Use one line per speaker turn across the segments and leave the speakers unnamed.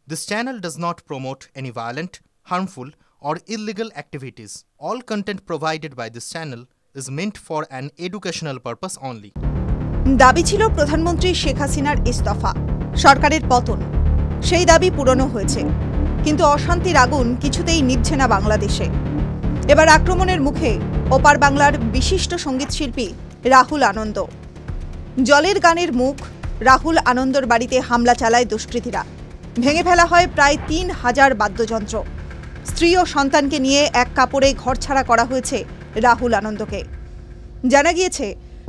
This channel does not promote any violent, harmful, or illegal activities. All content provided by this channel is meant for an educational purpose only.
দাবি ছিল প্রধানমন্ত্রী শেখ হাসিনার ইস্তফা, সরকারের পতন। সেই দাবি পূরণ হয়েছে, কিন্তু অশান্তির আগুন কিছুতেই নিভছে না বাংলাদেশে। এবার আক্রমণের মুখে ওপার বাংলার বিশিষ্ট সঙ্গীতশিল্পী রাহুল আনন্দ। জলের গানের মুখ রাহুল আনন্দর বাড়িতে হামলা চালায় দুষ্কৃতীরা। ভেঙে ফেলা হয় প্রায় ৩,০০০ বাদ্যযন্ত্র। স্ত্রী ও সন্তানকে নিয়ে এক কাপড়ে ঘরছাড়া করা হয়েছে রাহুল আনন্দকে। জানা গিয়েছে,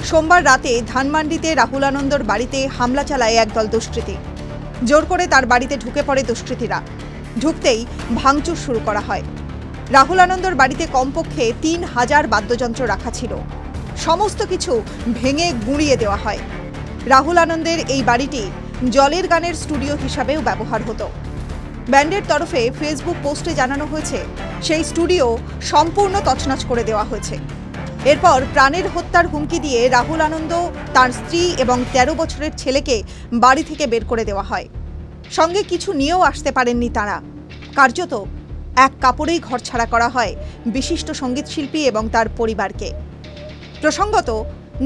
সোমবার রাতে ধানমান্ডিতে রাহুল আনন্দর বাড়িতে হামলা চালায় একদল দুষ্কৃতী। জোর করে তার বাড়িতে ঢুকে পড়ে দুষ্কৃতীরা। ঢুকতেই ভাঙচুর শুরু করা হয়। রাহুল আনন্দর বাড়িতে কমপক্ষে ৩,০০০ বাদ্যযন্ত্র রাখা ছিল। সমস্ত কিছু ভেঙে গুঁড়িয়ে দেওয়া হয়। রাহুল আনন্দের এই বাড়িটি জলের গানের স্টুডিও হিসাবেও ব্যবহার হতো। ব্যান্ডের তরফে ফেসবুক পোস্টে জানানো হয়েছে, সেই স্টুডিও সম্পূর্ণ তছনছ করে দেওয়া হয়েছে। এরপর প্রাণের হত্যার হুমকি দিয়ে রাহুল আনন্দ, তার স্ত্রী এবং ১৩ বছরের ছেলেকে বাড়ি থেকে বের করে দেওয়া হয়। সঙ্গে কিছু নিয়েও আসতে পারেননি তারা। কার্যত এক কাপড়েই ঘরছাড়া করা হয় বিশিষ্ট সঙ্গীতশিল্পী এবং তার পরিবারকে। প্রসঙ্গত,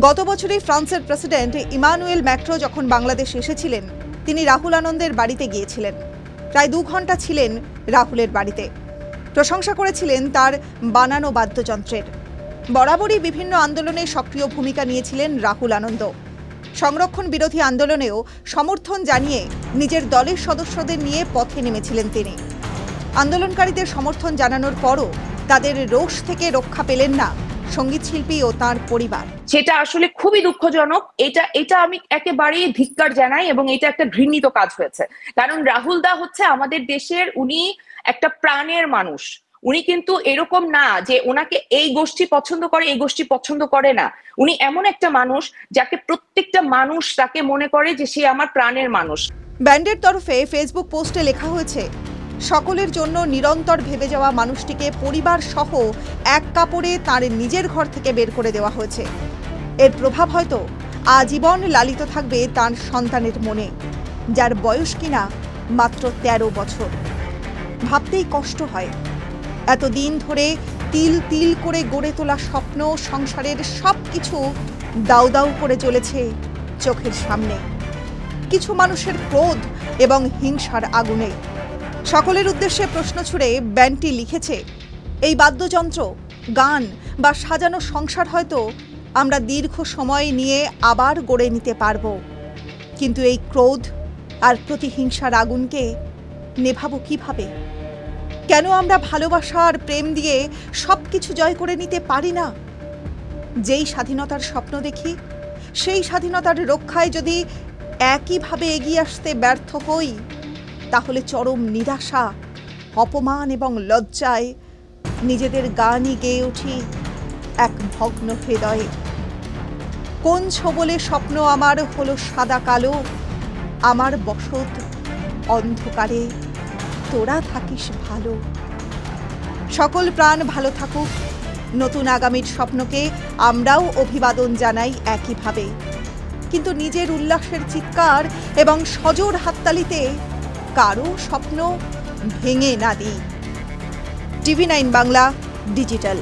গত বছরই ফ্রান্সের প্রেসিডেন্ট ইমানুয়েল ম্যাক্রো যখন বাংলাদেশ এসেছিলেন, তিনি রাহুল আনন্দের বাড়িতে গিয়েছিলেন। প্রায় ২ ঘন্টা ছিলেন রাহুলের বাড়িতে। প্রশংসা করেছিলেন তার বানানো বাদ্যযন্ত্রের। বরাবরই বিভিন্ন আন্দোলনে সক্রিয় ভূমিকা নিয়েছিলেন রাহুল আনন্দ। সংরক্ষণ বিরোধী আন্দোলনেও সমর্থন জানিয়ে নিজের দলের সদস্যদের নিয়ে পথে নেমেছিলেন তিনি। আন্দোলনকারীদের সমর্থন জানানোর পরও তাদের রোষ থেকে রক্ষা পেলেন না সঙ্গীতশিল্পী ও তার পরিবার।
সেটা আসলে খুবই দুঃখজনক। এটা আমি একেবারেই ধিক্কার জানাই এবং এটা একটা ঘৃণিত কাজ হয়েছে। কারণ রাহুল দা হচ্ছে আমাদের দেশের, উনি একটা প্রাণের মানুষ। উনি কিন্তু এরকম না যে ওনাকে এই গোষ্ঠী পছন্দ করে, এই গোষ্ঠী পছন্দ করে না। উনি এমন একটা মানুষ যাকে প্রত্যেকটা মানুষ তাকে মনে করে যে সে আমার প্রাণের মানুষ।
ব্যান্ডের তরফে ফেসবুক পোস্টে লেখা হয়েছে, সকলের জন্য নিরন্তর ভেবে যাওয়া মানুষটিকে পরিবার সহ এক কাপড়ে তার নিজের ঘর থেকে বের করে দেওয়া হয়েছে। এর প্রভাব হয়তো আজীবন লালিত থাকবে তার সন্তানের মনে, যার বয়স কিনা মাত্র ১৩ বছর। ভাবতেই কষ্ট হয়, এতদিন ধরে তিল তিল করে গড়ে তোলা স্বপ্ন, সংসারের সবকিছু দাউ দাউ করে চলেছে চোখের সামনে। কিছু মানুষের ক্রোধ এবং হিংসার আগুনে। সকলের উদ্দেশ্যে প্রশ্ন ছুড়ে ব্যান্ডটি লিখেছে, এই বাদ্যযন্ত্র, গান বা সাজানো সংসার হয়তো আমরা দীর্ঘ সময় নিয়ে আবার গড়ে নিতে পারব, কিন্তু এই ক্রোধ আর প্রতিহিংসার আগুনকে নেভাবো কিভাবে? কেন আমরা ভালোবাসা আর প্রেম দিয়ে সবকিছু জয় করে নিতে পারি না? যেই স্বাধীনতার স্বপ্ন দেখি, সেই স্বাধীনতার রক্ষায় যদি একইভাবে এগিয়ে আসতে ব্যর্থ হই, তাহলে চরম নিরাশা, অপমান এবং লজ্জায় নিজেদের গানই গেয়ে উঠি এক ভগ্ন হৃদয়ে। কোন ছোবলে স্বপ্ন আমার হলো সাদা কালো, আমার বসত অন্ধকারে, তোরা থাকিস ভালো। সকল প্রাণ ভালো থাকুক। নতুন আগামীর স্বপ্নকে আমরাও অভিবাদন জানাই একইভাবে, কিন্তু নিজের উল্লাসের চিৎকার এবং সজোর হাততালিতে কারো স্বপ্ন ভেঙে না দিই। টিভি9 বাংলা ডিজিটাল।